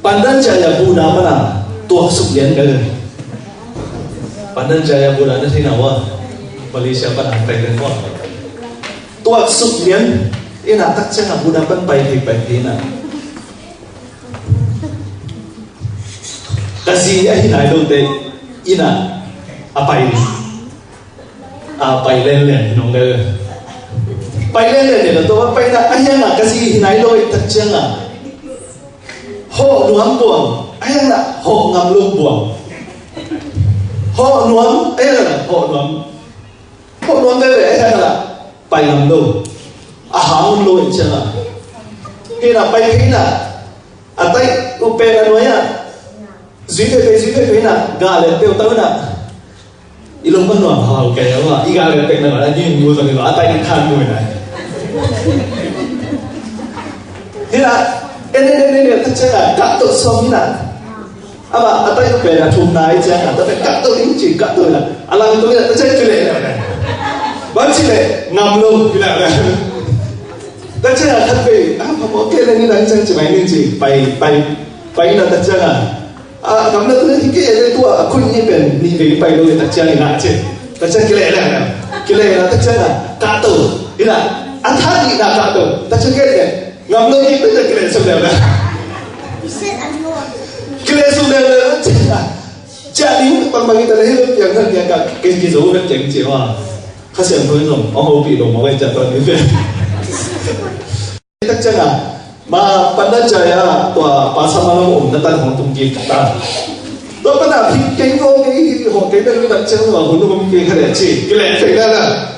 Pandan Jaya Buddha mana tua suklian ke? Pandan Jaya Buddha ni thina wa Malaysia pan angkai kan wa. Tua suklian ina tak cakap Buddha pan pai na. Kasi ina lo te ina apai len nong ke. Pai len ni to pai na ayang kasi ina lo tak cakap. Ho nuam buang, ayang na ho ngam lu buang. Ho nuam, ayang na ho nuam bebe ayang na pai ngam lu, ahang lu encer na. Kena pai kena, atai upe na noya, zui na, gale teu tahu na. Ilong pun nuam hal kaya wa, igale pe na ada ni mu sangi wa, atai kan mu na. Kena ini tercela kato somina apa atau itu beda cuma aja tapi kato ini kato lah alam itu tidak tercela cile baru cile ngamlo bila tercela tapi apa mau kira ni rancang cuma ini sih pai nak tercela ngamlo tu ni kira itu aku ni pen ni pai lo tercela nak cile tercela kira tercela kato ina antara nak kato tercela ngamlo ni betul kira sudah lah. Kira sudah lah. Jadi pembagi terhadap yang kan yang kat kisah kan yang cewa. Kasih yang tuan orang hobi dong, mau jatuh ni. Tak jangan. Ma Pandan Jaya tua pasal malam nanti orang tunggu kata. Tuan pernah fikir kau ni orang kita tak jangan orang tunggu fikir kerja cik. Kira fikir lah.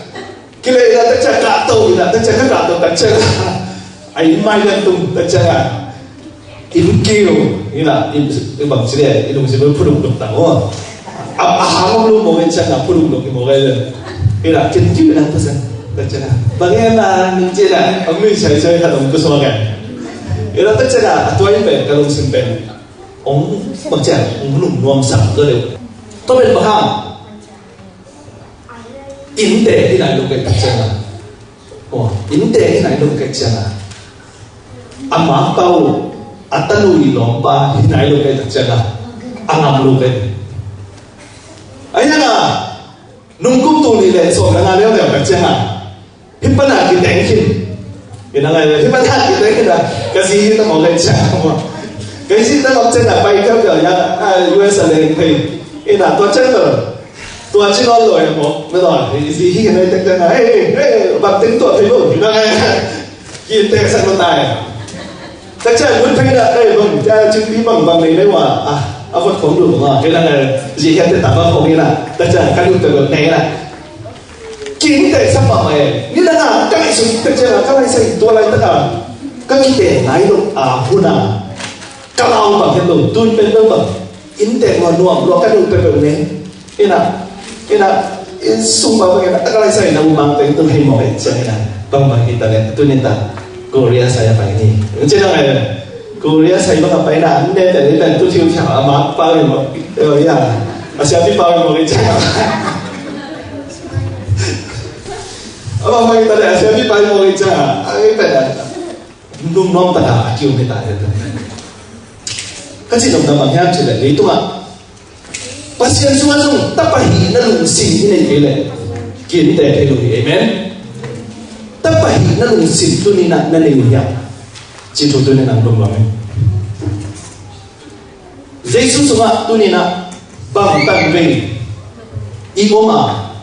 Kira tak jangan kato, tak jangan kato tak jangan. Ai mai dan tung tercela ibu kêu ina ibu bang sini ibu sini pulung dok tahu aham lu mau mencari pulung dok mau gaya ina kecil ina pesan tercela bagaimana mencela kami saya kalau untuk semua kan ina tercela tuai ben kalau simpen macam belum nuam sam tu tu ben bahang inte ina lu tercela inte ina lu tercela ama tahu atanui lomba hinai lo kai terjaga angam lo kai ayah na nunggu tu ni le so nang aleo le terjaga hipana kita ingin ina ngai hipana kita ingin dah kasi kita mau kai jaga kasi kita mau jaga pai kau ya US le kai ina tu jaga tu aja lo ya mo betul isi hinai terjaga bak ting tu thay lo ina ngai kita sang lo tai tất cả muốn thấy là đây vâng cha chứng lý bằng này đấy mà vật phóng được mà cái là gì hiện tại tạm vào cái là tất cả các đối tượng này là kín để sắp vào này như là các anh tất cả là các anh xây tua lại tất cả các cái để lái được phun các ông bằng cái đồ tuôn bên đâu bằng in để mà nuông lo các đối tượng này cái là sung vào cái là các anh xây là mang tới từ hình mỏi cho nên là bằng kita lihat tu ni tak Korea saya apa ini? Macam mana? Korea saya apa ini? Anda dari tu cium cium, mak pau ni, ya, asyik pau ni macam. Apa kita ada asyik pau ni macam? Apa dah? Nung nom tak ada cium kita itu. Kasi dong dapat yang cerita itu mak. Pasien semua tu tak pahit nalung sing ini kele, kita hello, amen. Tapi nalung sin tu ni nak nalingnya, citu tu ni nak domba ni. Yesus semua tu ni nak bangtan beri, ibu ma.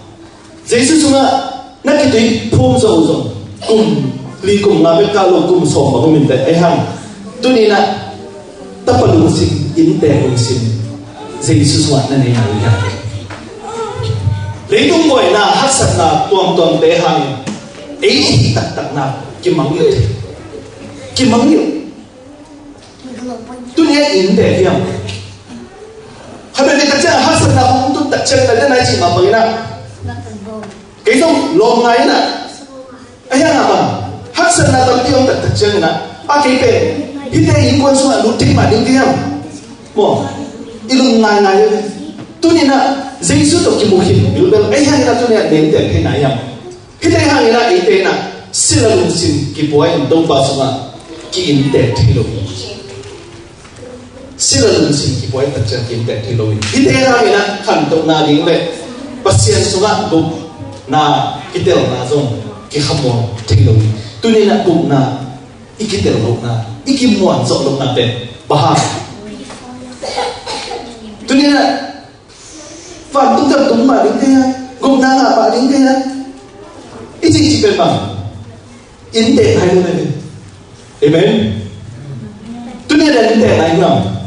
Yesus semua nak kita pun jauh likum ngabe kalau som bagu minta eham. Tu ni nak tak perlu sin, inte sin. Yesus semua nalingnya. Litung boy na hasad na tuang tehang. Tak nak kimangil tu ni in deh yang habis kita cakap hasil nak untuk tak cakap dia nak cima bagaimana kita longai nak ayah apa hasil nak tapi orang tak cakap nak pakai pe kita ikut semua lutin mandi dia mo ilung ngai tu ni nak Yesus tu kimuhin ilmu ayah nak tu ni ada yang kenayam kita yang ina ite na silalung sin ki poin dong ba sama ki inte thilo sila lung sim ki boy tak chen kim te thiloi ite ha ina khan to na ding le pasien sunga gup na kitel na zong ki khamon thiloi tuni na gup na ikitel lok na ikimwan zo lok na te baha tuni na van tung tam tung ma ding te gup na nga ba ding te ichi chi pe bang in te hai lo ne amen tuni na in te hai ngam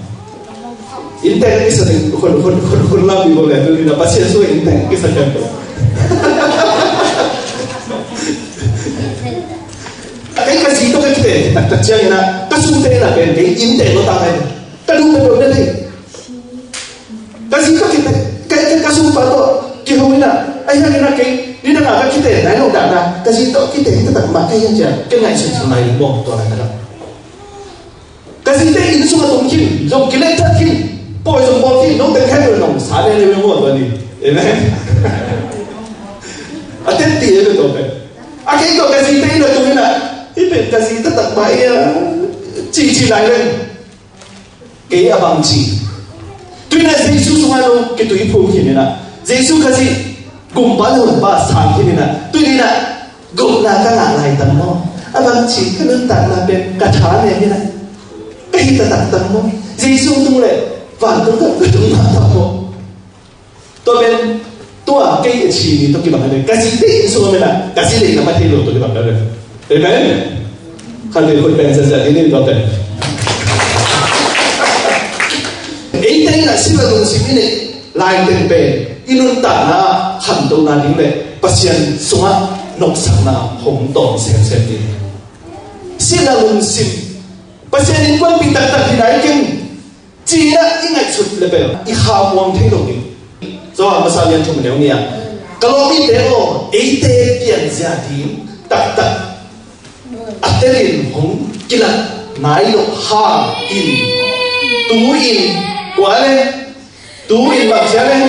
Intent isa din kun labi boleh tu tidak pasien so intent kisah contoh. Akai kasih itu kan kita tak terjadi na kasu teh na pen ke intent lo tak ada. Kadu betul betul. Kasih itu kita kai kasu pato kita mana ayah kita kai ni dah agak kita dah lo dah na kasih itu kita tak makai yang je kenai sesuai bom tu ada. Kasih itu semua mungkin jom kita tak kini. Boy some boy no the camera no sale le mo to ni amen atenti e to pe akai to kasi te na tu na ipe kasi ta tak bai chi lai le ke abang chi tu na Jesus sumalo ke tu ipo ki na Jesus kasi gumpa lo ba sa ki na tu ni na gum na ka la lai tan mo abang chi ka nun tak na pe ka tha ne ni na kai ta tak tan mo Jesus tu le và cũng thật chúng ta thật không tôi bên tôi ở cái chỉ thì tôi kêu bằng này cái gì đấy số mình là cái gì đấy là phải thay đổi tôi kêu bằng đó rồi amen khai được hội bên dần cái này đó đấy ấy đây là xin là đồng chí này lại tên bền inun ta na hành động na những này pasien sung á nông sản na hồng tồn xem đi xin là đồng chí pasien in quan bị tật thì đại kinh chỉ là những ngày xuất level, ít khao quan thế đâu đi. Do mà sao nhân chúng mình nếu nha, cái lo mi tế ô, ấy tế tiền gia đình, tắc tắc, atelin hong kila, nai lo ha in, tu in, quá lên, tu in bằng giá lên,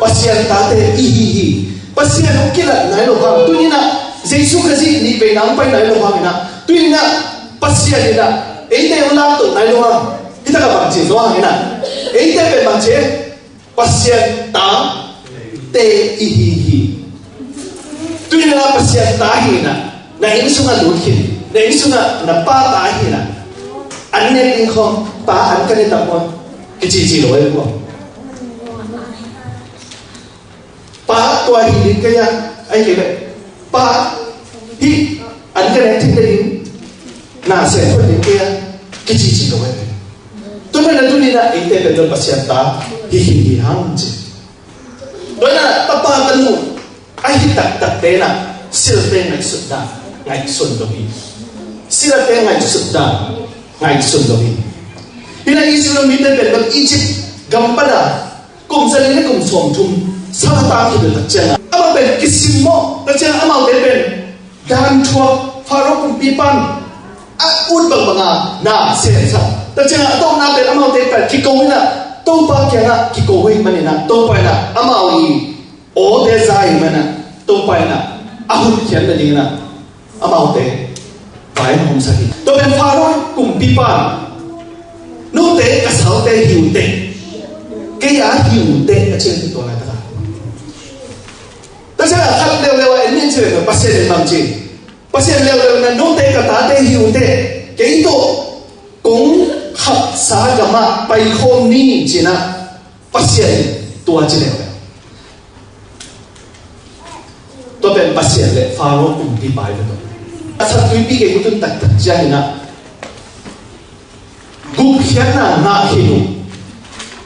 pasien ta tế hi, pasien hong kila nai lo ha, tu ni na, Jesus cái gì ni về nắm phải nai lo ha na, tu ni na, pasien ni na, ấy tế ông làm tổ nai lo ha. Kita ka bang chi so hang ina ei te pe bang che pasien ta te i hi tu ni la pasien ta hi na in sunga lu hin na in sunga na pa ta hi na an ne ing khom pa an ka ne ta mo ki chi lo ai ko pa to hi din ka ya ai ke le pa hi an ka ne thik le na se thot din ke ya ki chi lo ai tôi mới là tôi đi ra ý tế về tôi pasien ta hi hang chứ đó là ta ba ta nu ai tak tế na sila tế ngày xuất đà ngày xuân đồ hi sila tế ngày xuất đà ngày xuân đồ hi hiện nay Israel mi tế về tôi Egypt gampada cùng gia đình cùng sống chung sao ta khi được đặt chân ama bên kisim mo đặt chân ama tế bên gan chua pharaoh cùng pipan ut bằng bằng na sẽ saoแต่เจ้าต้องนับเป็นอามาเตปคิโกวินะต้องปากแค่นะคิโกวิมันนะต้องไปนะอามาอีโอเดซายมันนะต้องไปนะอาหุเขียนแต่จริงนะอามาเตไปห้องสักทีต้องเป็นฟาโรห์กลุ่มปีปานนู้เตกระเสาเตหิวเตแกอยากหิวเตก็เชื่อตัวอะไรต่างแต่เจ้าขับเร็วๆไอ้เนี่ยเชื่อแบบปัสเซนบางทีปัสเซนเร็วๆนั้นนู้เตกระตาเตหิวเตแกอีโตcũng học xã cả mà bay khôn ni chỉ là phát hiện tua chỉ đều tôi bên phát hiện lệ phá lô cùng đi bài được rồi sao tôi biết cái tôi đặt ra hình nào gục hiện là ngã hình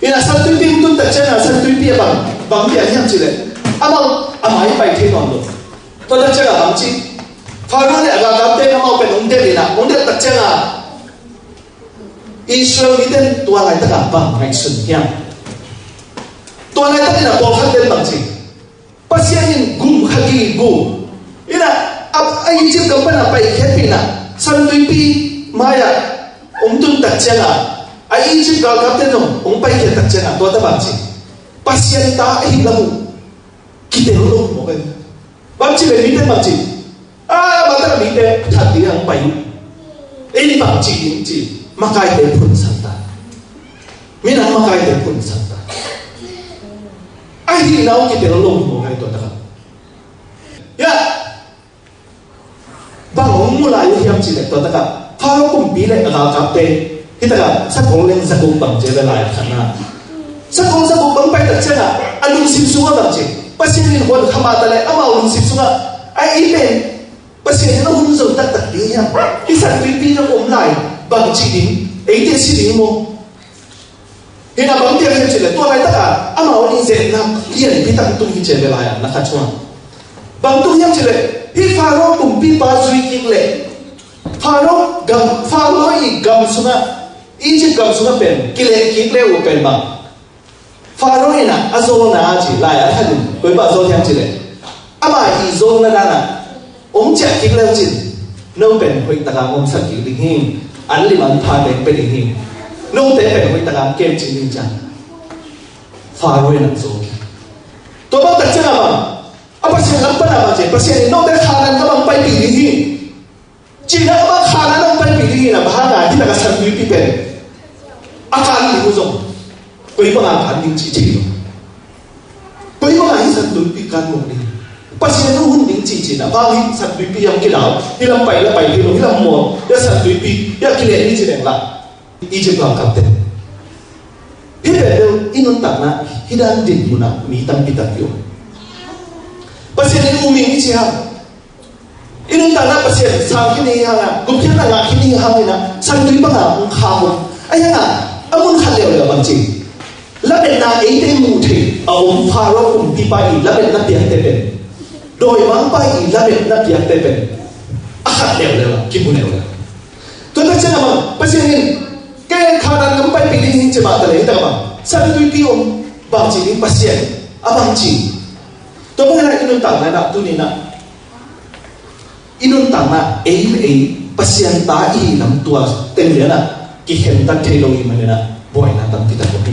vì là sao tôi biết tôi đặt ra là sao tôi biết bằng cái gì chỉ lệ ấy bài thế nào được tôi đặt ra là bằng chi phá lô này là làm tên bên ông tên là ông đặt ra là Israel ni tên tua lại tất cả bằng ngày xuân hiang tua lại tất cả là bỏ khát tên bằng gì pasien gum khagi gum ina ai chim cầm bên là bay khét pin à san tuy pi maya tuân đặt chân à ai chim cầm cầm tên ông bay khét đặt chân à tua tất bằng gì pasien ta ai lamu kita lu một cái bằng gì về tên bằng gì mà tất cả tên thật tiếng bay ấy bằng gì những gì mà cái tên phun santa Minang makai de pun santa. Ai di nau kita lom mo kai to ta. Ya. Bang mulai hiam ci le to ta ka. Pharo kum bi le ka ka pe. Kita ka sa kong leng sa kong bang je le lai khana. Sa kong bang pai ta chena. Alung sim sunga bang je. Pasien ni hon khama ta le ama alung sim sunga. Ai ipen. Pasien na hun zo tak tak di hiam. Ki san pi na om lai bang chi din. Ei te si din mo. Hina bang dia hiam ci le to lai ta ka. Ama oli ze na hian pi tak tung hi je le lai na kha chuan. Bang tu hiam ci le. Hi pharo kum pi pa zui ki le. Pharo i gam sunga Egypt gam sunga pen kile u pen ba Pharo ina azo na chi la ya than koi ba zo thiam chi le ama i zo na na cha kile chin no pen hoi ta ga sa ki ding hin an li man pha de pe ding hin no te pen hoi ta ga kem chin ding cha Pharo ina zo to ba ta cha ma apa sia lam pa na ba che pa sia no te kha na ba pai pi ding hin chỉ là các khả năng ông phải bị đi là bà ngài thì là cái sản phẩm bị bền, akan đi dùng, bởi vì ngài phản định chỉ rồi, bởi vì ngài sản phẩm bị can một đi, bác sĩ nó hun định chỉ là bao nhiêu sản phẩm bị yang cái nào, đi làm bảy đi rồi, đi làm mùa, ya sản phẩm bị, ya cái này chỉ là ý chỉ làm cảm tình, khi về đâu, inun tak na, hidan din muna, mi tam kita kyo, bác sĩ nó umin chỉ ha. Inun tana pasien sang kini hanga gumpian na nga kini hanga sang tui banga ung khamu ayanga amun khaleo le bangchi laben na eite mu the aum pharo kum pi pai laben na piang te pen doi mang pai laben na piang te pen akhat leo le ki bu leo le to ta chana ma pasien ke khana ngam pai pi hin che ma ta le ta ma sang tui pi om bangchi ni pasien abangchi to ba na inun tana na tu ni na inun tama pasien ta i lam tua ten le na ki hem ta thei lo i mane na boy na tam kita ko pi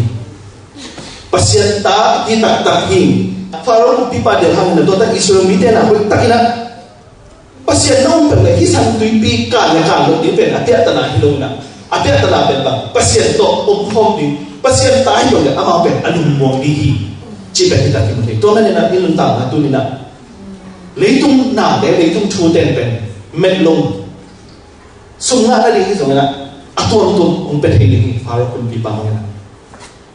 pasien ta i tak tak hi faro pi pa de hang na to ta isro mi te na ko tak ina pasien no pe le hi san tui pi ka le ka lo di pe na tia ta na hi lo na apia ta na pe ba pasien to om phong di pasien ta hi lo le ama pe anum mo di hi chi pe ta ki mo to na na inun ta na tu ni na lấy tung nà để lấy tung chu tên bên mệt lông sung ngã đi cái giống này tuôn ông bên hình hình phá ra con bị băng này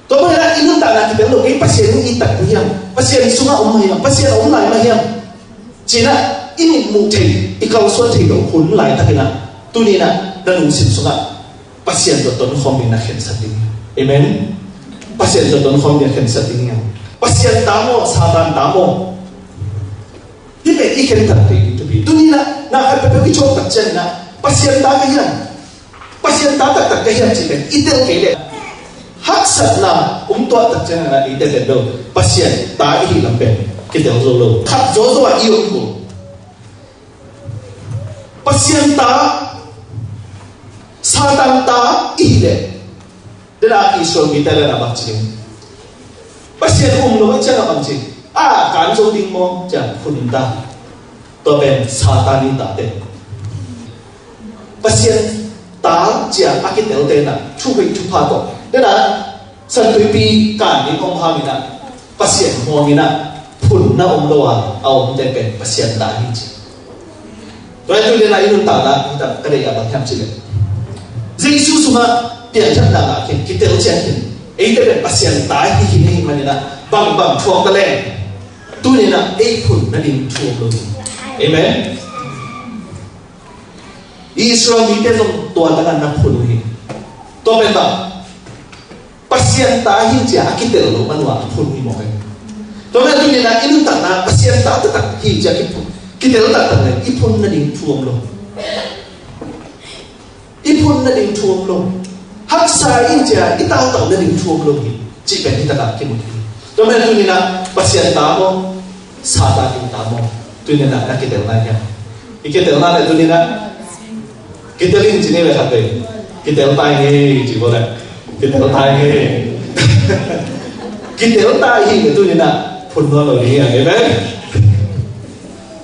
tôi mới là inun ta là cái béo cái pasien in tật hiểm pasien sung ngã ông hiểm pasien ông lại mà hiểm chỉ là in một thầy câu xuân thầy đầu hồn lại ta cái nào tôi đi là đang uống sung ngã pasien tôi tuân không bị nát khen sát đi amen pasien tôi tuân không bị khen sát đi nhau pasien tamo satan tamo đi về ý kiến thật thì tôi bị tôi nghĩ là phải cái chỗ tập chân là pasien ta cái gì pasien ta tập cái gì chỉ cần ít tiêu cái đấy hắc sát là tua tập chân là ít tiêu đâu pasien ta ý làm bền cái điều rồi lâu khát rồi yêu của pasien ta satan ta ý đấy đó là Israel người ta là bằng chứng pasien nó chân là bằng chứng cảm xúc tiếng mong chẳng phun ta tôi bên Satan ta tên pasien ta chẳng cái tiểu tên là chú hình chú phá tổ đó là sân tùy pi cản đến ông hà mình là pasien hồ mình là phun na ông đâu ông tên bên pasien ta hình chứ rồi tôi lên lại luôn ta là cái này là bằng tham chỉ đấy Jesus suma biển chất là cái tiểu chân ấy tên bên pasien ta hình hình mà là bằng chuông ta lên tôi nên là phun nó đi chuông luôn amen Israel mi te long tua ta na phun hi to ben ba pasien ta hin ja ki te lo man wa phun hi mo kai to ben tôi nên là in ta na pasien ta ta hi ja ki te lo ta ne phun nó đi chuông luôn phun nó đi chuông luôn hắc sai in ja tao nó đi chuông luôn hi chỉ ben ta ka ki mo to ben tôi nên là pasien ta mo Satan ta mo tôi nên là cái điều này nha cái điều này tôi nên là cái điều linh chỉ nên là thật đấy cái điều tai nghe chỉ có đấy cái điều tai nghe cái điều tai thì tôi nên là phun nó rồi đi à cái đấy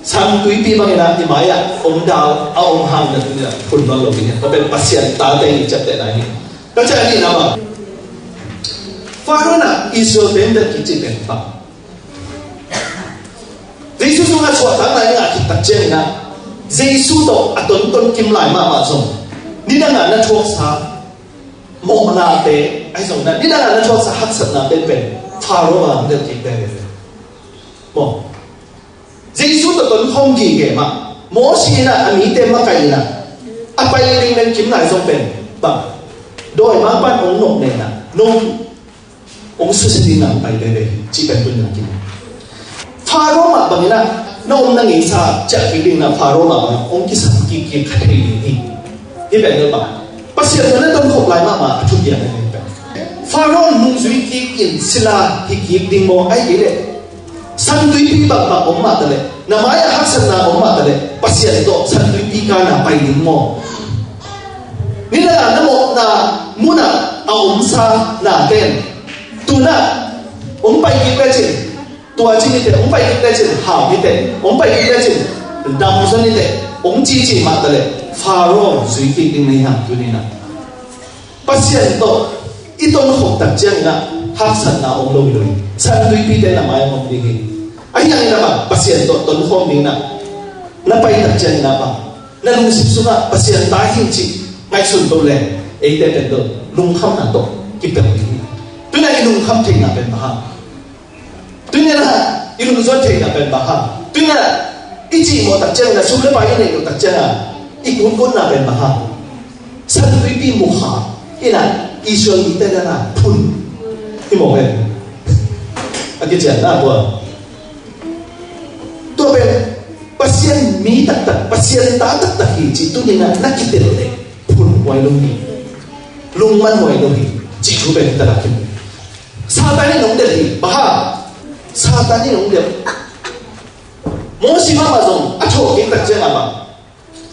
sang quý pi bằng cái máy à ông đào ông hàng là tôi là phun nó rồi đi nó bên pasien ta đây chấp đấy này nó chơi gì nào mà Pharaoh na Israel bên đất kỹ chỉ bên bằng Giêsu sung nga chua thang na nga kita chen na Giêsu do aton ton kim lại mà zong ni na nga na chua sa mo na te ai zong na ni na nga na chua sa hak sat na ben Pharaoh mà đất kỹ bên mo Giêsu do ton không gì kể mà mo si na ami te ma kai na apai ling len kim lại zong ben bằng đôi mang ban ông nộp này na nông ông xuất sinh na pai đây chỉ bên tuân na kim Pharaoh mà bằng na ông năng nghĩ sao chắc cái đình là Pharaoh mà ông kisah kiki khai đi đi bên đó bằng bác sĩ cho nên tôi học lại mà chụp điện này Pharaoh nung duy kikin sila kiki đình mo ai vậy đấy san duy pi bằng ông mà đấy na maya haksan na ông mà đấy bác sĩ đó san duy pi ka na pai đình mo ni là na mo na muna ông sa na tên tu na ông pai kiki cái gì tua chi như thế, ông phải cái chuyện hảo như thế, ông phải cái chuyện đam mê như thế, ông chỉ mà thế, Pharaoh suy nghĩ cái này hàng cái này nè, bác sĩ đó, ít ông học tập chân na, học sinh na ông lôi lôi, sang đối bi đây là mai ông đi cái, anh yang na ba, bác sĩ đó tuần hôm nay na phải tập chân na ba, na lung sip sung na, bác sĩ ta hiểu chi, ngay xuân tôi lên, ấy đây bên đó, lung khăm na đó, kịp được cái, tôi này lung khăm thì na bên đó. Tuy nhiên là ilung zon thầy là bên bahang. Tuy nhiên là ít chỉ một đặc trưng là số lớp bài này được đặc trưng là ít cuốn là bên bahang. Sao tôi bị mù hả? Cái là Israel ý tên là phun. Cái mồ bên. Cái chuyện là của tôi bên pasien mi tak tak pasien ta tak tak hi chỉ tôi nhìn là nát cái tiền đấy phun ngoài lung hi lung man ngoài lung hi chỉ chú bên ta là kim. Sao ta này nóng để bahang Satan ni ông đẹp, mỗi khi mà dùng, ắt chỗ cái đặc trưng là mà,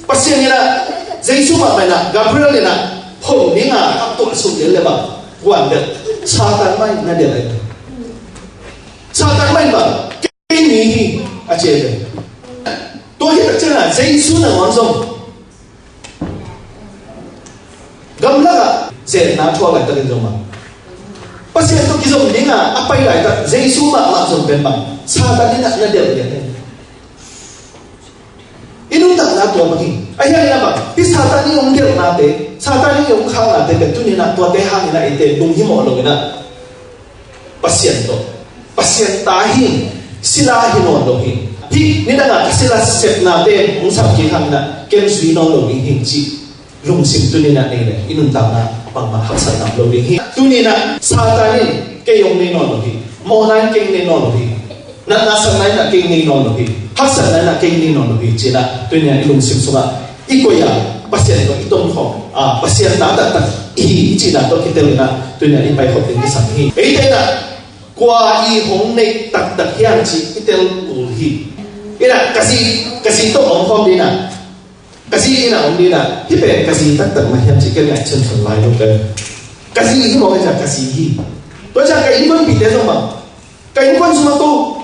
bác sĩ như là, Giêsu mà mày nè, Gabriel nè, hồng ní ngà, các tội sụp đến là mà, quản được, Satan may là điều này, Satan may mà, cái gì thì, chế đấy, tôi hiện đặc trưng là Giêsu là ngón dùng, gầm lắc à, dễ ná cho lại ta lên dùng mà. Bác sĩ tôi kêu dùng những apa yang ada Giêsu mà dùng bên bằng Satan ini nak dia dia ini tak nak tua bagi ayah ni apa di Satan ini orang dia nak deh Satan ini orang kau nak deh betul ni nak tua deh hang nak itu dung himo lo na pasien tahin sila himo lo hi ni dah nak sila set nak deh orang sakit hang nak kem sui no lo hi chi lung sim tu ni nak deh ini tak nak bằng mà học sản phẩm lâu đi tu ni na Satan cái ông này nó đi mò nan kinh này nó đi na sang này là kinh này nó đi học sản này là kinh này nó đi chỉ là tu ni ilung sim sunga iko ya pasien ko itong ho pasien ta ta chỉ là tôi kita na tu ni ipai học đến cái sản hi ấy thế là qua y hong này tak tak hiang chỉ itel ul hi ina kasi to ông không đi na kasi ina ông đi na hi pe kasi tak tak mà hiang chỉ cái ngày chân phần lại luôn cái kasi hi mo cái kasi hi tôi chắc cái con bị thế không mà cái con số tu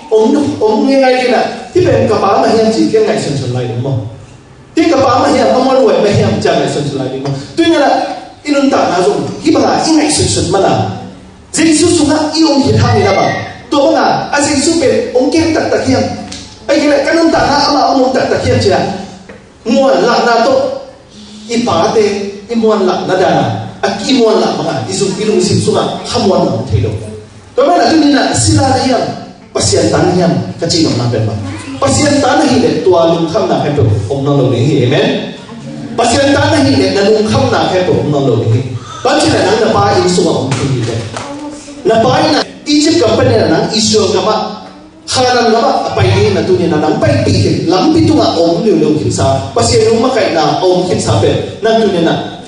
ông nghe ngay đi na hi pe cả ba mà hiang chỉ cái ngày chân phần lại đúng không thì cả ba mà hiang không muốn quay mà hiang chẳng ngày chân phần lại đúng không tuy nhiên là inun ta na dùng hi bằng là ngày chân chân mà là Giêsu xuống á yêu hiện hàng này là bằng tôi bằng là Giêsu về ông kia tak tak hiang ai cái này cái nông ta na mà ông tak tak hiang chứ muan lak na to ipate imuan lak na dana at imuan lak mga isung ilung simsunga hamuan na thelo to na tuni na sila na yan pasien tan yan kachino na ben ba pasien tan na hile tua lung kham na hepo om na lo ni amen pasien tan na hile na lung kham na hepo om na lo ni ba chila nang na pa isunga om thili de na pa na Egypt company na nang Israel kama kharan lama apa ini na tu ni na nang pai pi lam pi tu nga om liu liu kim sa pasien lung makai na om kim sa pe na tu ni na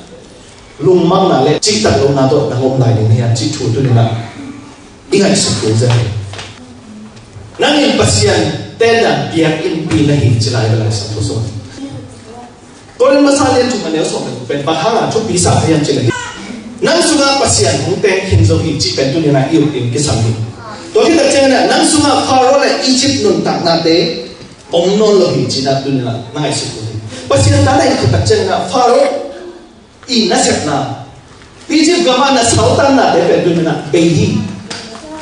lung mang na le chi tak lung na to na om lai ni ya chi chu tu ni na ingai su tu za nang in pasien ten na biak in pi na hin chilai la sa tu so kon masalen tu manel so pen pa ha chu pi sa hian chilai nang su nga pasien hung ten hin zo hi chi pen tu ni na iu in ki sam ni tôi khi đặt chân là nắng xuống à Pharaoh là Egypt nôn tạc na tế ông nôn lo hình chỉ na tu là ngay sự cố bác sĩ ta này khi đặt chân là Pharaoh in na sẹp na Egypt gamana sautan na depen tu na behi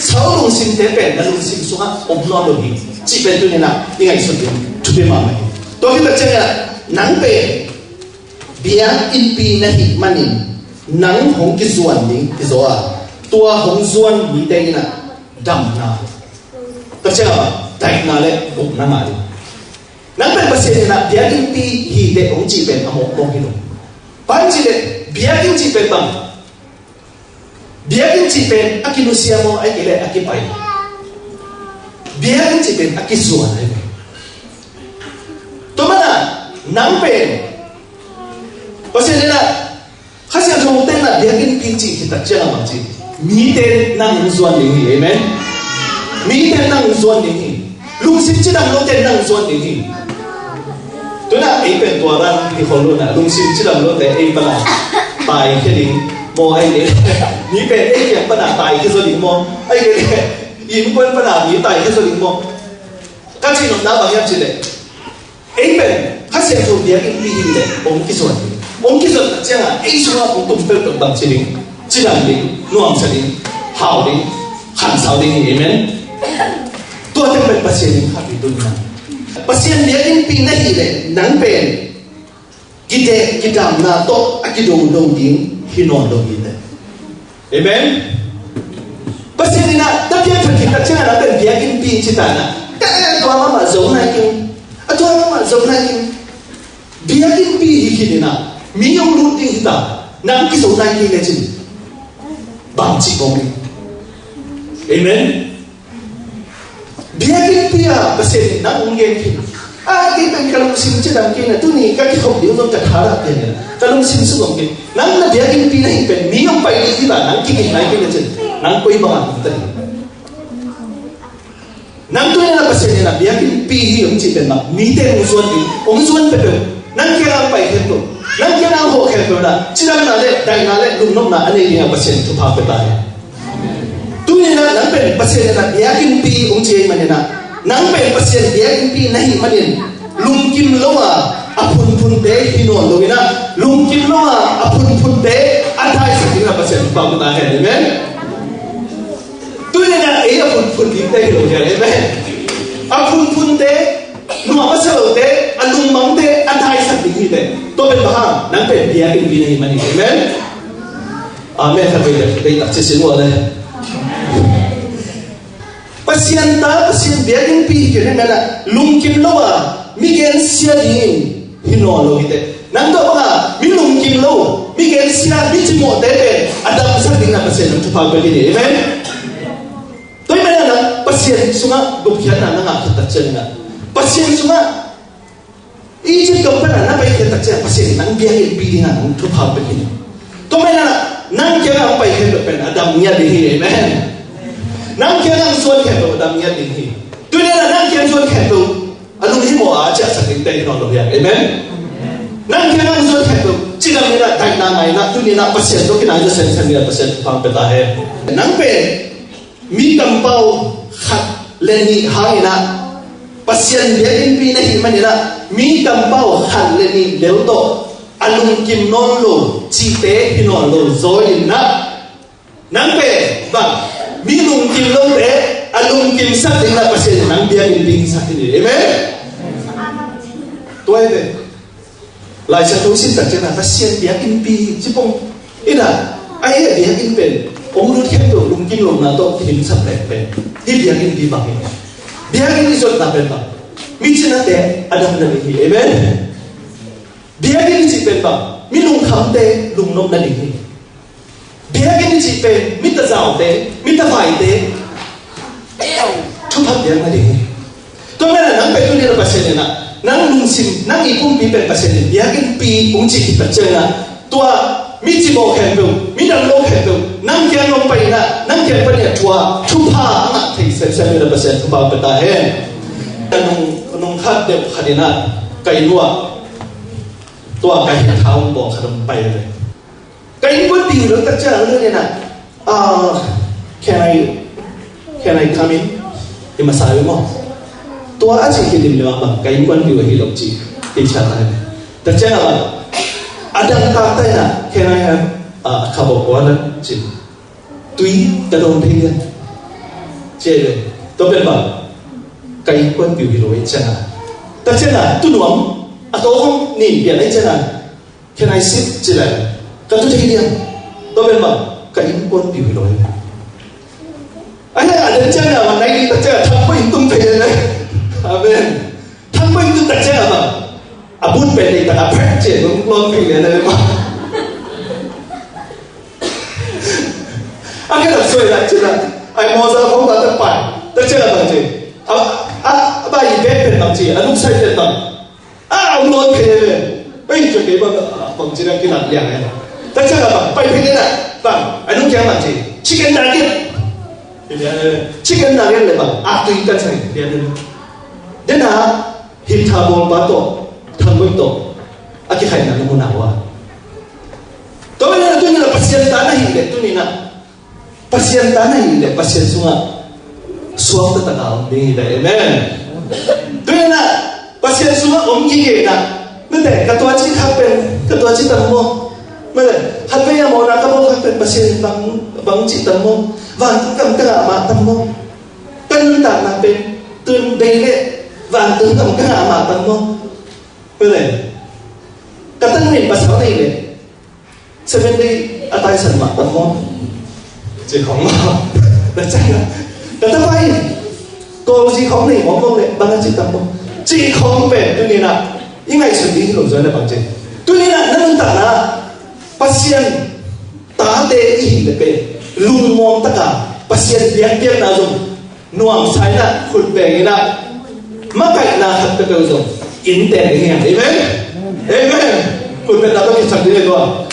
sau lung sim depen na lung sim sunga obno lo hi chi pen tu na ingai so tu tu ma mai to ki ta chaya nang pe biang in pi na hi manin nang hong ki zuan ni ki zoa tua hong zuan ni te na dam na ta chaya dai na le buk na ma ni nang pe pasen na biang in pi hi de hong chi pen amo mo hi no pan chi de biang in chi pen bang biakin cipen akinusia mo ay kile akipai biakin cipen akisuan ay to mana nampen kasi nila kasi ang sumutin na biakin pinci kita siya naman si miten ng usuan dinhi amen miten ng usuan dinhi lungsin siya loten ng usuan dinhi to na ipen tuaran di holo na lungsin siya loten ay pala pai kini mo ai để ni pe ai yang pada tai ke so ding mo ai để yin quan pada ni tai ke so ding mo ka chi no na ba yam chi le ai pe ha se so dia ki pi ni le ong ki so ta cha ai so ong tum pe tum bang chi ding chi dang ding nuam sa ding hao ding han sao ding amen to te pe pasien ding ha pi tu na pasien dia kin pi na hi le nang pe kita kita na to akidong dong ding hinon dong ite amen pasien na tapi apa kita cakap nak biakin pi cita na tua mama zong na king tua mama zong na king biakin pi hikini na miyong luting kita nang kisong na king lecin bang cikong amen biakin pi ya pasien na unggen king kita kalau sim cedang kena tu ni kaki kau dia untuk terharap kena kalau sim suam kena nang na dia kini pilih pen miyong pai di kita nang kiki naik kena ced nang koi bangan kita nang tu ni na pasien na dia kini pilih pen mak mite ongsuan pepe nang kira pai kena nang kira ho kena na cedang nale dai nale lumnom na ane dia pasien tu pa petai tu ni na nang pen pasien na dia kini pilih ongciai mana na nang pe pasien dia pi nahi manin lungkim loa apun pun de hino logina lungkim loa apun pun de athai sakina pasien pa ta hai amen tu ne na e apun pun di te lo ya amen apun pun de no masalo de alung mang de athai sakini de to ben ba nang pe dia pi nahi manin amen amen ha pe de ta che sin wa de pasien biakin pi ke na lungkim loa migen sia din hino lo ite nang to ba mi lungkim lo migen sia mi chimo de ada sa din na pasien tu pa beli ni amen to mana na pasien sunga dukyan na nga kita chen na pasien sunga iji kampana na pai kita chen pasien nang biakin pi na tu pa beli ni to mana na nang kaya pai ke pen adam nya di amen nang kia nang suan kẹt dam nhát đình hi, tuy nhiên là nang kia suan kẹt alung hi mo a cha sa ting tei no lo ya, amen. Nang kia nang suan kẹt chỉ là người đại na ngày na tuy nhiên là pasien to kinai jo sen ni pasien pang peta he. Nang pe mi kam pau khat leni hai na pasien dia in pi na hi mani na mi kam pau khat leni leu to alung kim non lo chi te hi no lo zoi na nang pe bang mi lung kim long de alung kim sa ding na pasien nang bia in ding sa ni amen tuai de lai sa tu sin ta chen na pasien bia in pi chi pong ina ai bia in pen ong lu khem to lung kim long na to kim sa pen hi bia in pi ba bia in zot na pen ba mi chen na de adam na ni amen bia in chi pen ba mi lung kham de lung nom na ni dia kini chỉ về mít giàu thế mít phải thế thu thập tiền mà đi tôi nói là nắng về tôi đi là bác sĩ này nắng lung sim nắng ý cũng bị về bác sĩ này dia kini pi cũng chỉ tập chơi là tua mít chỉ bỏ khen đâu mít đang lô khen đâu nắng kia lông bay là nắng kia bay là tua thu pha ngã thì xem như là bác sĩ thu pha bê ta hết nông khát đẹp khát đi na cây lúa tua cây tháo bỏ khát đông bay rồi cái vấn đề đó tất cả là như này can I come in thì mà sai đúng không tôi chỉ khi tìm được bằng cái vấn đề hiểu chỉ thì trả lời tất cả là ada kata na can I have khảo bộ quá lớn chỉ túy cái đồn thiên nhiên chế lên tôi biết bảo cái quân biểu hiện lối chân à ta chân là tu nuông tôi không nhìn biển ấy chân à cái này ship chỉ là cái tu thiên nhiên tôi biết bảo cái quân biểu hiện lối anh ấy đến chân là mà nay đi ta chân là thằng mình tung thể đấy amen thằng mình tung ta chân là mà bút về đây ta phép chế cũng luôn vì này mà anh cái là xuôi lại chứ là ai mua ra không có tập phải ta chân là bằng gì bà gì bé bằng gì lúc say tiền bằng ông luôn thế ấy cho cái bằng gì là cái làm dạng này ta chân là bằng bay thế này bằng anh lúc kia bằng gì chicken nugget chicken nugget là bằng tùy căn này đến là hít thở bồn bát tổ thằng mình tổ cái hành là nó nào à tôi là tôi là pasien tanah ini tôi ni nak pasien tanah ini pasien sungai suang tetangga ini dah amen tôi là pasien sungai ini nak nanti ketua cik tamu mana hal apa yang mau nak kamu kapen pasien bang cik tamu vàng cầm cái mà tamu cân tảng là bên tương đây lệ vàng tương cầm cái mà tamu mana kata ni pasal ni lệ sebenarnya atai sama tamu chỉ không mà là chắc là kata baik kalau chỉ không này mong lệ bằng cik tamu chỉ không về tôi nghĩ là những ngày xử lý lỗi rồi là bằng gì tôi nghĩ là nó tả là pasien tá de i le pe lung mong ta ka pasien biang biang na zum nuang sai na khut be ngi na ma kai na hat ka ka zum in te ngi amen amen khut be na ka ki sak de lo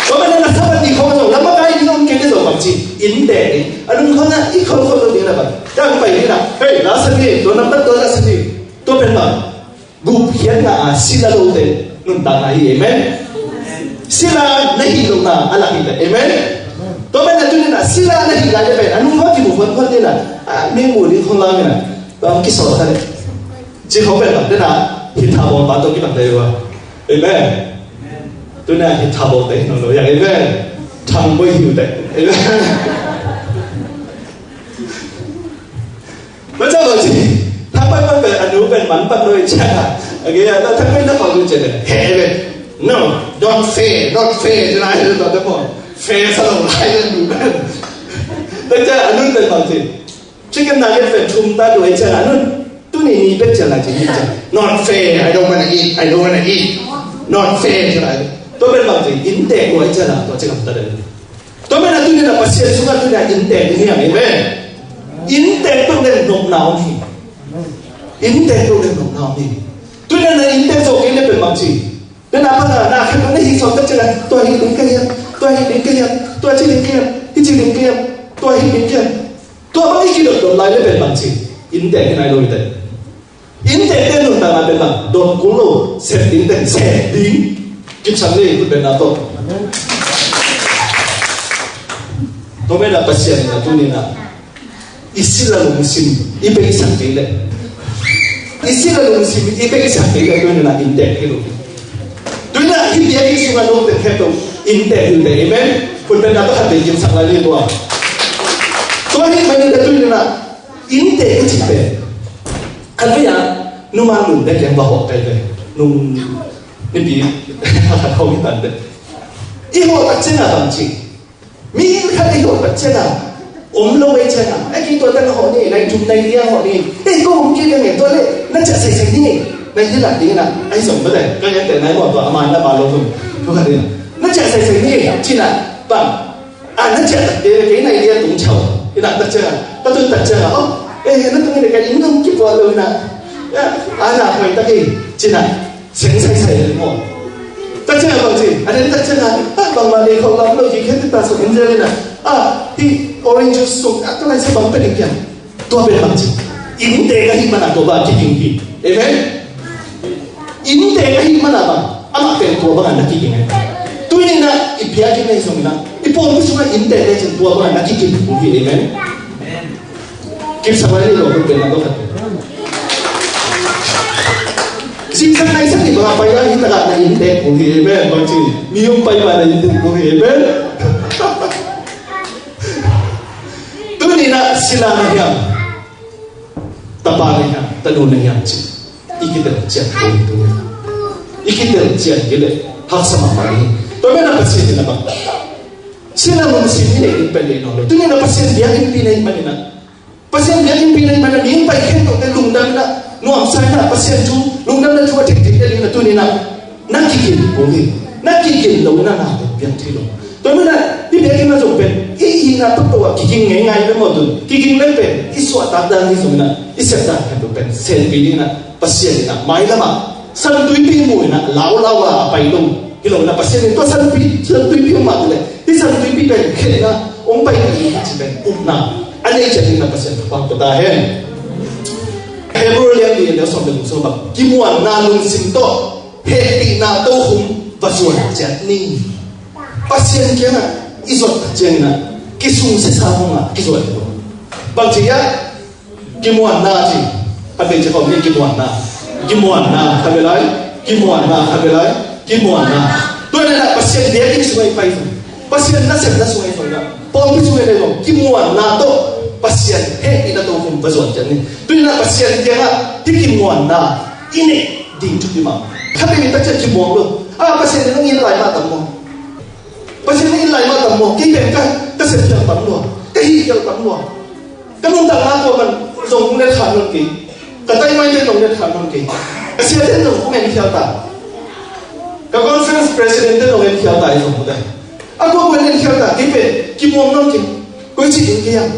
ko ba na sa ba ni ko zo la ma kai ni on ke de zo bang chi in te ni anung ko na i ko lo de na ba dang pai ni na hey la sa ni do na ta do la sa ni to ben ba gu hian na sila lo de nun ta na hi amen sila nahi lo na ala hi amen to ben na tu na sila nahi la de ben anu ma ki mu phon phon de na me mu ni khon la na ba ki so ta de ji khong ben ba de na hi tha bo ba to ki ba de wa amen tu na hi tha bo de no lo ya amen thang bo hiu de amen ma cha lo ji thang ba ba anu ben man ba lo cha cái ta thang ben na pa lo che de he no don't fail cho ai được đó thôi fail sao lại được đấy chứ anh nói bằng gì chứ cái nào cái phải chúng ta đuổi chứ anh nói tôi nghĩ biết chứ là chỉ như chứ not fair I don't wanna eat not fair chứ lại tôi biết bằng gì in tệ đuổi chứ là tôi chỉ gặp ta đấy tôi biết là tôi nghĩ là pasien chúng ta tôi là in tệ như thế này in tệ tôi nên nộp nào thì in tệ tôi nên nộp nào thì tôi nên là in tệ rồi cái này phải bằng gì nên là bây giờ là khi nó đi xong tất nhiên là tôi đi đến kia tôi chỉ đến kia tôi vẫn đi được đồn lại lên bằng gì in tệ cái này rồi đấy in tệ tên luôn là bên bằng đồn cú lô sẽ tính tên sẽ tính kịp sáng đi của bên nào tôi biết là pasien là tôi nên là istilah musim ibe sang cái đấy istilah musim ibe sang cái tôi nên là in tệ cái rồi tuy là khi dia đi xuống luôn thì theo in tệ từ đấy amen phần bên đó có hạt tiền sang lại liên tục tôi nghĩ mình đã tuy là in tệ cái gì vậy anh bây giờ nung mang nung để làm bảo cái này nung cái gì không biết tận đấy ít hộ đặt trên là bằng gì mỹ khai ít hộ đặt trên là lâu ấy trên là anh khi tôi đang họ này chung này đi họ đi cô không kia cái này tôi đấy nó chả xảy đi này như là tí là anh sống vấn đề các em để nói một tòa mà nó bảo lâu không không phải là nó chạy xảy đi chỉ là bằng nó chạy cái này đi cũng chầu cái đặt chưa ta tôi đặt chưa nó tôi nghĩ cái ứng không kịp vào luôn nè là phải ta gì chỉ là xảy đến một ta chưa bằng gì đến ta chưa là bằng mà đi không lắm đâu thì hết ta sống lên này thì orange juice sống cái này sẽ bằng cái gì tôi biết bằng gì in tệ cái gì mà là tôi bảo cái gì amen in tệ cái gì mà là bằng ama cái tôi bằng là cái gì này tôi nên là ít bia cái này xong là ít phong cái số in tệ này chỉ tôi bằng là cái gì cũng vậy amen kịp sao vậy rồi tôi biết là tôi thật Singsan na isa, di ba kaya hindi na indek ko amen. Bang si miyong pa na indek ko amen. Doon na sila na yan. Taparin yan, tanunan yan siya. Ikitar siya ko ito. Ikitar siya gila. Haksama pa rin. Tapi na pasien na ba? Sila mo sini na ipalin no. Doon na pasien dia yung pinay manina. Pasien dia yung pinay manina. Yung pa ikento na lungdam na. No, ang sana pasien ju lungdam na juwa tik-tik na doon na nakikil ko rin. Nakikil daw na natin biyan tilo. Tapi na di biya kina zopen. Ina totoo kiking ngay mo doon. Kiking lepen. Iswa tadang iso na. Isya ta pen selfie na pasien na. May lama. San tuipi mo na law-law apay dong. Hilaw na pasien ito san tuipi yung matule. Di san tuipi pen kaya umpay ka si pen upna. Ano yung siya na pasien pang patahin. Hebrew liang di na sa mga so ba kimuan na lung simto heti na to hum basuan jet ni. Pasien kaya na isot jen na kisung sa mo nga kisot ito. Bang siya kimuan na si pati siya ko ni kimuan na. Kimuan na kabilay, kimuan na kabilay, kimuan na. Doon na pasien dia kini sungai pa ito. Pasien na siya na sungai pa na. Pag sungai na ito, kimuan na to pasien he ina to kung bazon dyan ni. Doon na pasien dia nga di kimuan na ini di tuti ma. Kami kita cek kimuan lo. Pasien nang ilai mata mo. Pasien nang ilai mata mo. Kita kan kasih yang pamlo, kahiyal pamlo. Kamu tak ngaku man zong net hanun ki. Katay may din nung net hanun ki. Kasi din nung kung hindi hiyata. Ka-conference president din nung hindi hiyata ito mo dahil. Ako kung hindi hiyata, kipe, kimuang nung ki. Kung sikin kiyang.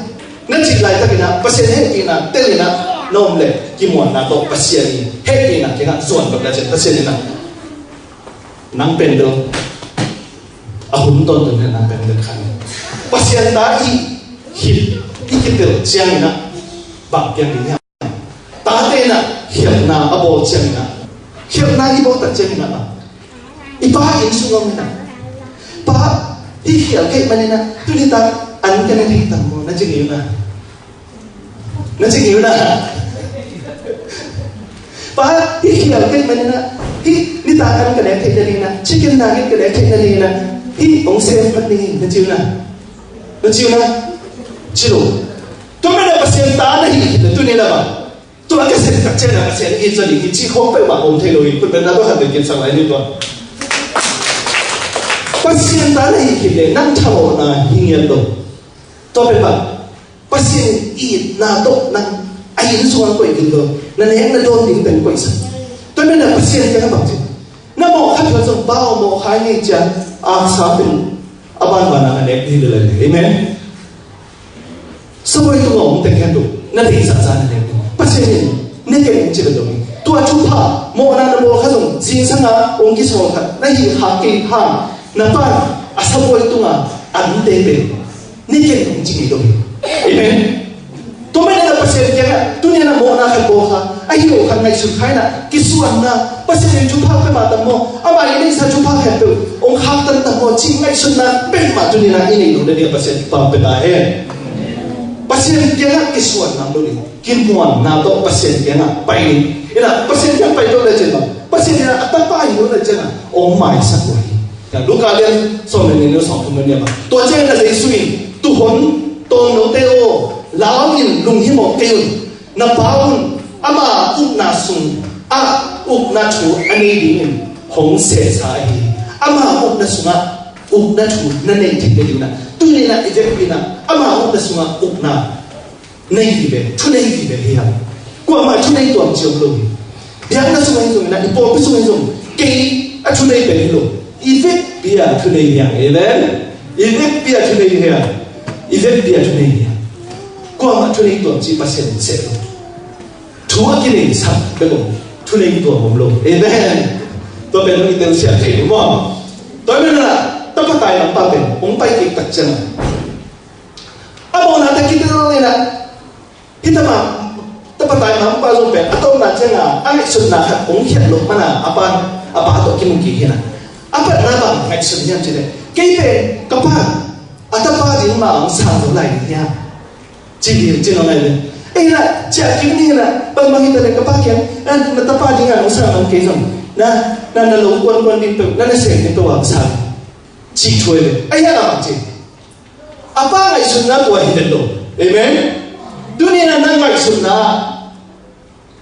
Nachilay ta kina, pasien heki na, teli na, nomle, kimuang na to, pasien ni. Heki na, kina, suwan pagdacit, pasien na. Nang pendel, ahunton to na nang pendel kami. Pasien ta'i, hit, ikitil, siyang na, bagyang niya. Tate na, hiyap na, abo siyang na. Hiyap na, ibaw ta siyang na. Ipahain sungam na. Pa, hihiyal kay manina, tunita, an ka na rita mo, nadzigiyo na. Nadzigiyo na. Pa, hihiyal kay manina, nitakan ka na kay dalina, chicken nugget ka na kay dalina, ong siyang patningin, nadzigiyo na. Nadzigiyo na. Chilo. Tuma na pasien ta na hihiyal, tunila ba? Tuma kasi kakchen na pasien, ito ni, iti hope ba, om tayo ito, pero nato hanggang sa lain ito. Pasien ta na hihiyal, nang tao na hingyan do. Tope ba? Pasien iit na to, nang ayin suwang ko ikito, na nayang na doon din tayo ko isa. Tope na pasien ka na ba? Na mo katwa sa bao mo kaya dyan, sa atin, aban ba na kanek nila. Amen? So ito nga mong tengkendo, nalisa sa natin. Pasien neke mong sila doon. Tua chupa, mo na mo kasong, zinsa nga, ong kisong ka, nahi haki ha, na pa, asabo ito nga, ang tebe. Nike mong sila doon. Amen? Tumay na pasien kaya nga, tunya na mo na kalbo ka, ayaw kang naisukay na, kisuan na, pasien yung chupa ka mata mo, ama ini sa chupa ka ito, ong haktan na mo, chingay sun na, pema tunya na inay na niya pasien pampilahin. Pasien kaya nga kisuan na doon. Kimuan na to pasien kaya nga painin. Ina pasien kaya pa ito na dyan ba? Pasien kaya nga atapahin mo na dyan na. Oh my sa buhay. Kaya luka din so meninyo sa kumanyan ba? Tuwa dyan na sa isuin. Tuhon, tono teo, lawin, lunghimo kayo. Napawon, ama ukna sun, ukna chu anilingin, hong se sa ahi. Ama ukna sunga, ukna chu nanay tignan na. Tunay na ejek na ama ukna sunga ukna nay dibe tunay dibe hiya ko ama tunay to ang jom biang na sunga ito na ipo sunga ito kay at tunay be lo ifek biya tunay hiya amen ifek biya tunay hiya ifek biya tunay hiya ko ama tunay to ang pasien se tuwa kini sa bego tunay to ang lo amen to be no ito siya kay mo to na dapat tayo ng papel, kung pa'y iktak siya na. Amo natin kita na kita ma, dapat tayo ng pasumpen, ataw na siya nga, ang isun na, kung hiyalo pa na, apa ato kinukiki na. Apa na ba, ang isun niya siya. Kaya kapag, atapa din ma ang salo lai niya. Jigil, jino na yun. Ila cak kini na pagmahita ng kapakyan na natapadi nga nung sa mga kayson na nalungkuan dito na nasend nito ang sabi chikwe ay nga magti apa nga isun na tuwa hidendo amen dunia na nang nga isun na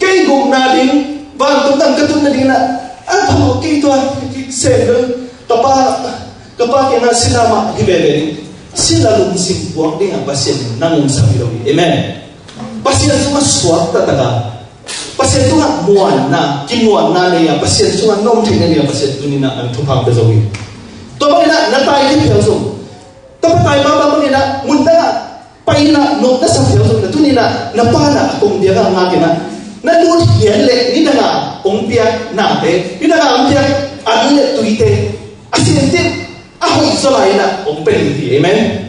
kay gum na din bantong ang katun na din na apa mo kay tuwa send kapakyan na sinama hibebe sila lumising buwak din ang pasyen nang sabi daw amen. Pasien sunga swat tataga. Pasien tunga muan na kimuan na niya. Pasien sunga nom tingnan niya pasien tunin na ang tupang bezawi. Toba na natay ni piaso. Toba tayo mama na munda paina no na sa piaso na tunin na napana akong dia nga ngaki na nanut yele ni nga umpia na te ni nga umpia anile tuite asintin ako isolay na umpel di amen.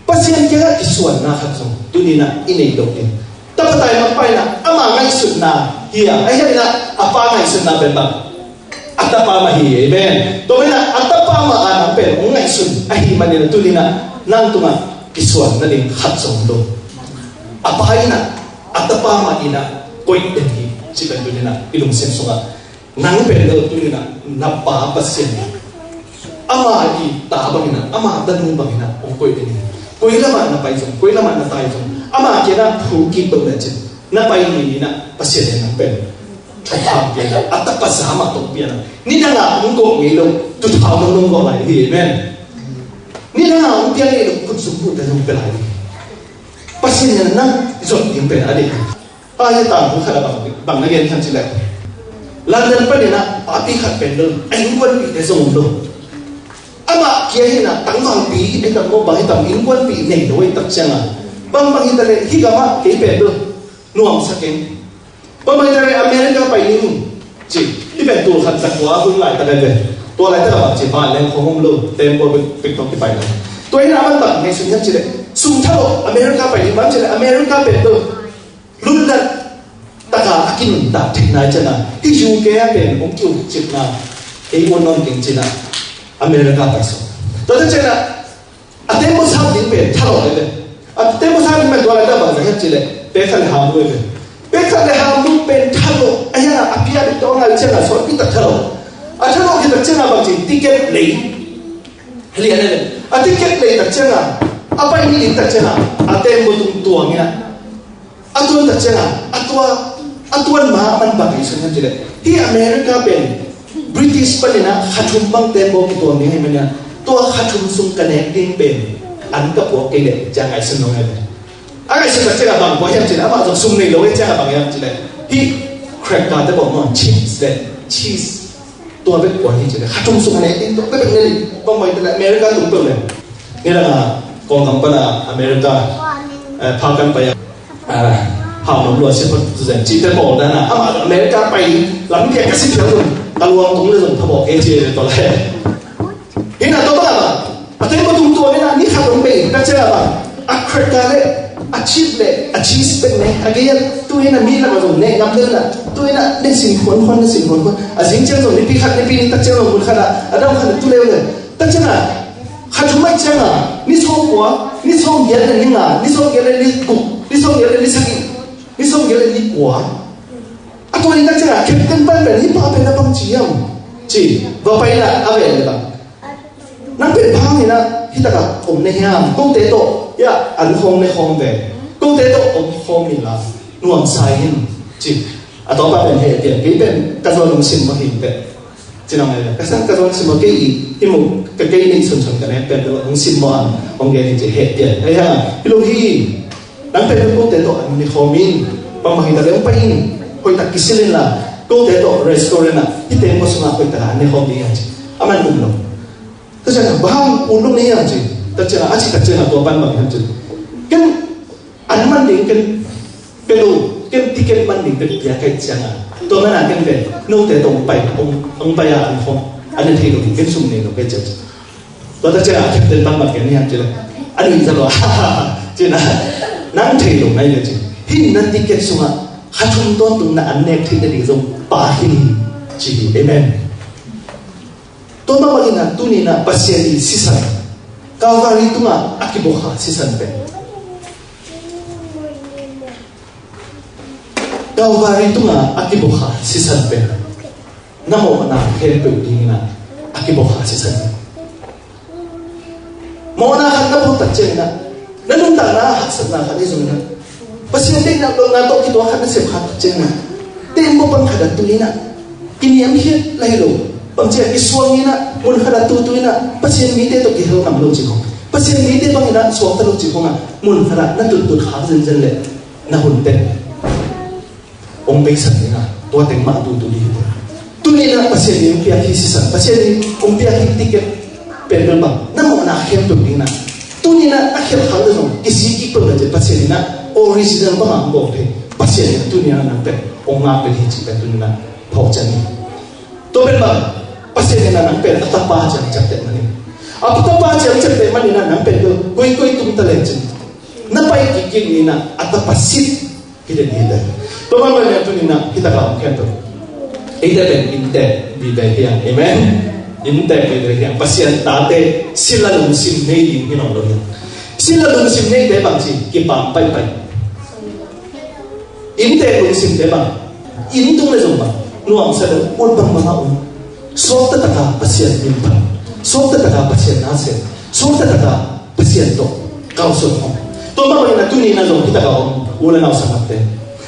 Pasien kaya isuan na katsong tunina inaidok din. Dapat tayo magpay na ama ngay sun na hiya. Ay na apa ngay sun na beba. At apa mahiya. Amen. Tuloy na at apa maanang pero kung ngay sun ay himan nila tunina nang tunga isuan na din katsong do. Apay na at apa maina koy din si tunina ilong senso nga. Nang pero tunina napapasyan niya. Ama ay tabang na ama danong bangina kung koy din. Koy laman na paizong, koy laman na taizong. Ama kaya hukit pag na dyan. Napainin na pasyan ng pen. Kapag yan at tapasama itong piyan. Nina nga ang kong ilong tutawang nung gawin. Amen. Nina nga ang piyan ilong kutsumpo na yung pelay. Pasyan yan na isong yung pen. Adik. Kaya tayo kung kalabang bang nagyan sila. Landan pa din na papikat pen doon. Ay huwan pite sa mundo. Ama kaya na tangmang pi itam mo bang itam inwan pi nei doy tak siya bang pangitale higama kay Pedro nuam sakin bang pangitale Amerika pa ini ji ibe tu khat takwa hun lai ta de to lai ta ba ji ba leng khong lo tempo pik tok ki pai la to ina man ta nei sun ji de sum thalo Amerika pa ini man ji Amerika Pedro lullat taka akin ta thik nai chana hi ju ke ya pen ong kyu chit na ei won non king china Amerika paso. Tadi cina, ate mo sahab din pe, thalo le. Ate mo sahab din pe dua lada bang zahir cile, pekal hamu le. Pekal hamu pe thalo, ayah apia di tong al cina, so kita thalo. Thalo kita cina bang cile, tiket le. Lihat le, tiket le tak cina. Apa ini tak cina? Ate mo tung tuangnya. Atuan tak cina, atuan mahaman bagi sunan cile. Hi Amerika pe. British pa nila katumbang tempo kito ni himanya to katumsung connecting pen an ka po kile jang ay sunong ay ay sa sila bang bo yan sila ama sum ni lo ay jang bang yan sila hi crack ka ta bo mo cheese to be ko hi sila katumsung connecting to be ni bang mo ila America tung to le nila nga kong ang pala America pakan pa yan hao mo lo si po zhen chi te mo da na ama America pa lam ke ka si thao Taluang tung le dùng thabo ke che to le hina to ba ate mo tung to na ni kha dong be ka che ba a crack le a cheese pe ne again tu hina mi la ba ne ngam le na tu hina ne sin khon a jing chen zo ni pi khat ne pi ni ta che lo mun khala adam khan tu le le ta che na kha chu mai che na ni so kwa ni so ye le ni nga ni so ye le ni ku ni so ye le ni sagi ni so ye le ni kwa Aku ni tak cakap Captain Pan ni apa nak bang ciam, ci, bapa ina apa yang bang? Nampak bang ina kita kan ni ham, kau teto ya an hong ni hong be, kau teto hong ni lah, nuang sain, ci, atau apa yang dia, kita kasih orang sim mahin be, cina mana? Kasih orang sim mahin, imu kekei ni sun kan, ben orang sim mahan, orang dia je dia, ayah, ilohi, nampak kau teto an ni homin, pamahin dalam pahin. Koi tak kisilin la, kau teto restoran na, kita yang kosong aku itu ane hobi aja, aman umlo. Terus bahang ulung ni aja, terus aci terus tua ban bang aja. Kan aman ding kan pelu kan tiket banding kan dia kait jangan. Tua mana kan ben, no teto ong bayar hong, ane thelo kan sumne lo kecil. Tua terus kita ban bang ni aja, ane bisa lo, cina nang thelo nai aja. Hin nanti tiket sunga. Hatung ton tung na anek tidak dizom pahin ciri, amen. Toma bagina tuni na pasieni sisan, kau kali tu ma akiboha sisan pe. Calvary tu nga akibuha si San Pedro. Namo na help ding na akibuha si San Pedro. Mo na kan na putat chen na. Nanong ta na hasad na kan izong na. Pasyente na to na to kito kan na sep hat chen na. Tem mo pang kada tulina. Kini am hit lahilo. Pang chen iswang ina mun kada tutuina. Pasien mite to kihel nam lo chiko. Pasien mite pang ina swang talo chiko nga mun kada na tutut ha zen zen le na hunten. Ông bây giờ thế nào, tôi tính mạng tôi đi thôi. Tôi nghĩ là bác sĩ ông bia khi sinh sản, bác sĩ ông bia khi ticket bên bên bằng, năm một năm khen tôi đi na. Tôi nghĩ là khen khá là rồi, cái gì cái phần là bác sĩ na original bằng hàng bộ thế, bác sĩ tôi nghĩ là nằm bên, ông ngáp bên hi chỉ bên tôi nghĩ là phổ chân đi. Tôi bên bằng, bác sĩ là nằm bên, tập ba chân chắc tệ mà đi. Tập ba chân chắc tệ mà đi là nằm bên tôi, quay tung ta lên chân. Nãy bay cái gì na, tập ba sit cái gì đấy. Tôi nói với tôi nên là kita làm khen tôi. Ida ben inte di dahian, amen. Inte di dahian. Pasien tate sila lung sim nei in hinong lo yan. Sila lung sim nei de bang si kipam pai pai. Inte lung sim de bang. Intung le zong bang. Nuang sa lo un bang mga un. Sokta taka pasien impan. Sokta taka pasien nasen. Sokta taka pasien to. Kau sun hong. Tôi nói với tôi nên là zong kita kaum ulan au sangat.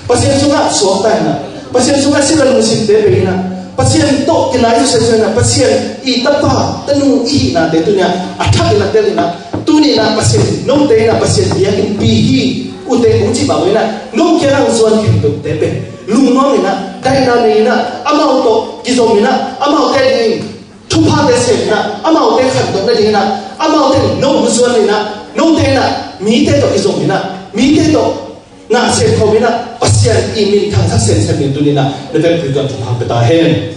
Pasien sunga suota na. Pasien sunga sila lusin tebe na. Pasien to kinai sa na. Pasien itapa tanu I na te tunya athak na te na. Tuni na pasien no te na pasien yakin pihi ute kung chi ba na. No kaya ang suan kinto tebe. Lumang na dai na ni na amao to kizom na amao te ni thupa te se na amao te khan to na ni na amao te no suan ni na no te na mi te to kizom na mi te to na sen khâu na pasien imin thang thak sen sen min tu ni na le vel phu kan thu ha ta hen